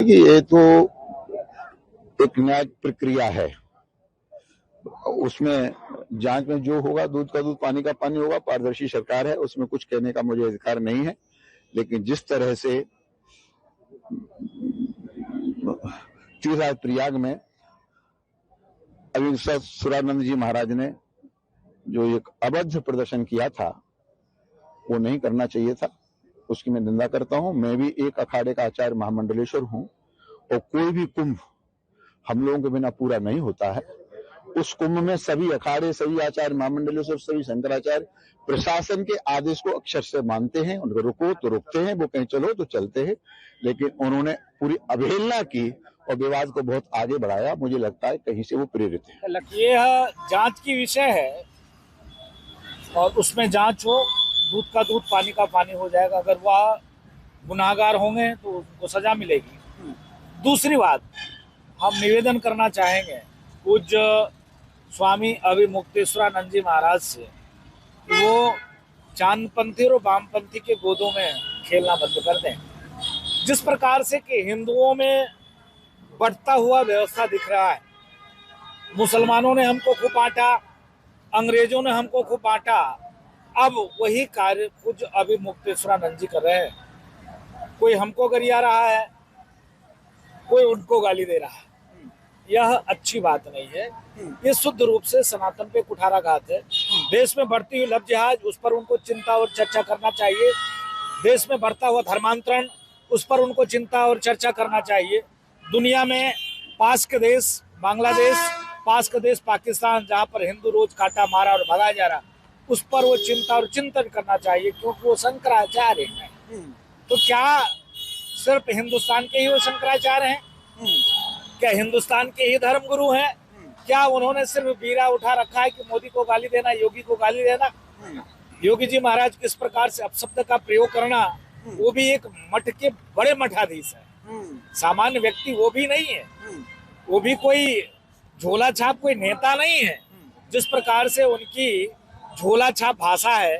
देखिए, ये तो एक न्यायिक प्रक्रिया है। उसमें जांच में जो होगा, दूध का दूध पानी का पानी होगा। पारदर्शी सरकार है, उसमें कुछ कहने का मुझे अधिकार नहीं है। लेकिन जिस तरह से तीर्थराज प्रयाग में अविंशत सुरानंद जी महाराज ने जो एक अभद्र प्रदर्शन किया था, वो नहीं करना चाहिए था। उसकी मैं निंदा करता हूं। मैं भी एक अखाड़े का आचार्य महामंडलेश्वर हूं, और कोई भी कुंभ हम लोगों के बिना पूरा नहीं होता है। उस कुंभ में सभी अखाड़े, सभी आचार्य महामंडलेश्वर, सभी शंकराचार्य प्रशासन के आदेश को अक्षर से मानते हैं। उनको रुको तो रुकते हैं, वो कहीं चलो तो चलते हैं। लेकिन उन्होंने पूरी अवहेलना की और विवाद को बहुत आगे बढ़ाया। मुझे लगता है कहीं से वो प्रेरित है। यह जांच की विषय है और उसमें जांच हो, दूध का दूध पानी का पानी हो जाएगा। अगर वह गुनाहगार होंगे तो उनको सजा मिलेगी। दूसरी बात, हम निवेदन करना चाहेंगे पूज्य स्वामी अभिमुक्तेश्वरानंद जी महाराज से कि वो चांदपंथी और वामपंथी के गोदों में खेलना बंद कर दें। जिस प्रकार से कि हिंदुओं में बढ़ता हुआ व्यवस्था दिख रहा है, मुसलमानों ने हमको खूब बांटा, अंग्रेजों ने हमको खूब बांटा, अब वही कार्य पूज्य अभिमुक्तेश्वरानंद जी कर रहे हैं। कोई हमको गरिया रहा है, कोई उनको गाली दे रहा है। यह अच्छी बात नहीं है। ये शुद्ध रूप से सनातन पे कुठाराघात है। देश में बढ़ती हुई लव जिहाद, उस पर उनको चिंता और चर्चा करना चाहिए। देश में बढ़ता हुआ धर्मांतरण, उस पर उनको चिंता और चर्चा करना चाहिए। दुनिया में पास के देश बांग्लादेश, पास के देश पाकिस्तान, जहाँ पर हिंदू रोज काटा मारा और भगाया जा रहा, उस पर वो चिंता और चिंतन करना चाहिए, क्योंकि वो शंकराचार्य हैं। तो क्या सिर्फ हिंदुस्तान के ही वो शंकराचार्य हैं? क्या हिंदुस्तान के ही धर्म गुरु हैं? क्या उन्होंने सिर्फ बीरा उठा रखा है कि मोदी को गाली देना, योगी को गाली देना? योगी जी महाराज किस प्रकार से अपशब्द का प्रयोग करना, वो भी एक मठ के बड़े मठाधीश है, सामान्य व्यक्ति वो भी नहीं है। वो भी कोई झोला छाप कोई नेता नहीं है। जिस प्रकार से उनकी झोला छाप भाषा है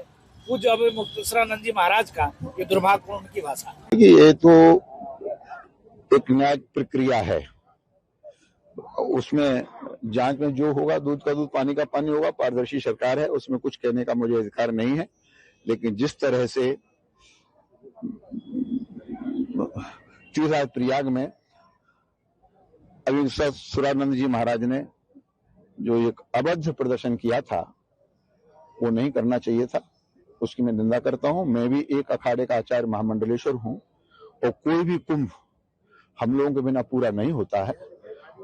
पूज्य अभिमुक्तेश्वरानंद जी महाराज का, ये दुर्भाग्यपूर्ण उनकी भाषा है। ये तो एक न्यायिक प्रक्रिया है। उसमें जांच में जो होगा, दूध का दूध पानी का पानी होगा। पारदर्शी सरकार है, उसमें कुछ कहने का मुझे अधिकार नहीं है। लेकिन जिस तरह से तीर्थराज प्रयाग में अविंशत सुरानंद जी महाराज ने जो एक अभद्र प्रदर्शन किया था, वो नहीं करना चाहिए था। उसकी मैं निंदा करता हूं। मैं भी एक अखाड़े का आचार्य महामंडलेश्वर हूं, और कोई भी कुंभ हम लोगों के बिना पूरा नहीं होता है।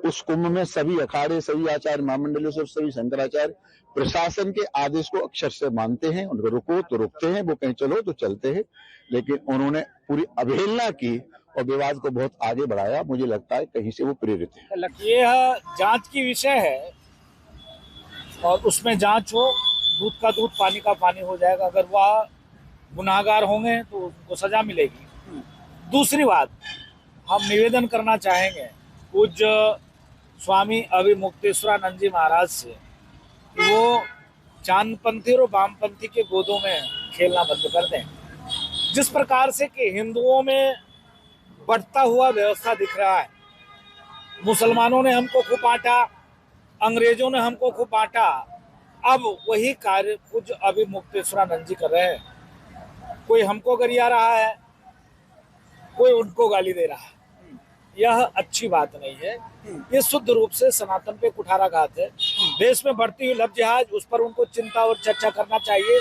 उस कुंभ में सभी अखाड़े, सभी आचार्य महामंडलेश्वर, सभी शंकराचार्य प्रशासन के आदेश को अक्षर से मानते हैं। उनको रुको तो रुकते हैं, वो कहीं चलो तो चलते हैं। लेकिन उन्होंने पूरी अवहेलना की और विवाद को बहुत आगे बढ़ाया। मुझे लगता है कहीं से वो प्रेरित है। यह जांच की विषय है और उसमें जांच हो, दूध का दूध पानी का पानी हो जाएगा। अगर वह गुनाहगार होंगे तो उनको सजा मिलेगी। दूसरी बात, हम निवेदन करना चाहेंगे पूज्य स्वामी अभिमुक्तेश्वरानंद जी महाराज से कि वो चांदपंथी और वामपंथी के गोदों में खेलना बंद कर दें। जिस प्रकार से कि हिंदुओं में बढ़ता हुआ व्यवस्था दिख रहा है, मुसलमानों ने हमको खूब बांटा, अंग्रेजों ने हमको खूब बांटा, अब वही कार्य पूज्य अभिमुक्तेश्वरानंद जी कर रहे हैं। कोई हमको गरिया रहा है, कोई उनको गाली दे रहा है। यह अच्छी बात नहीं है। ये शुद्ध रूप से सनातन पे कुठाराघात है। देश में बढ़ती हुई लव जिहाद, उस पर उनको चिंता और चर्चा करना चाहिए।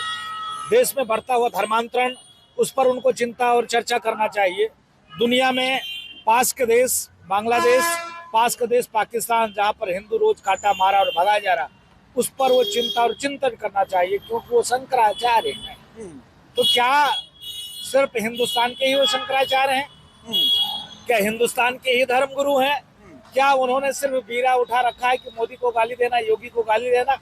देश में बढ़ता हुआ धर्मांतरण, उस पर उनको चिंता और चर्चा करना चाहिए। दुनिया में पास के देश बांग्लादेश, पास के देश पाकिस्तान, जहाँ पर हिंदू रोज काटा मारा और भगाया जा रहा, उस पर वो चिंता और चिंतन करना चाहिए, क्योंकि वो शंकराचार्य हैं। तो क्या सिर्फ हिंदुस्तान के ही वो शंकराचार्य हैं? क्या हिंदुस्तान के ही धर्म गुरु हैं? क्या उन्होंने सिर्फ बीरा उठा रखा है कि मोदी को गाली देना, योगी को गाली देना?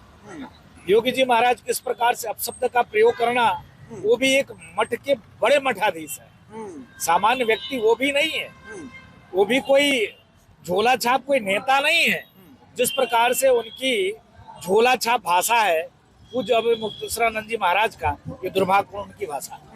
योगी जी महाराज किस प्रकार से अपशब्द का प्रयोग करना, वो भी एक मठ के बड़े मठाधीश है, सामान्य व्यक्ति वो भी नहीं है। वो भी कोई झोला छाप कोई नेता नहीं है। जिस प्रकार से उनकी झोला छाप भाषा है पूज्य अभिमुक्तेश्वरानंद जी महाराज का, ये दुर्भाग्यपूर्ण उनकी भाषा है।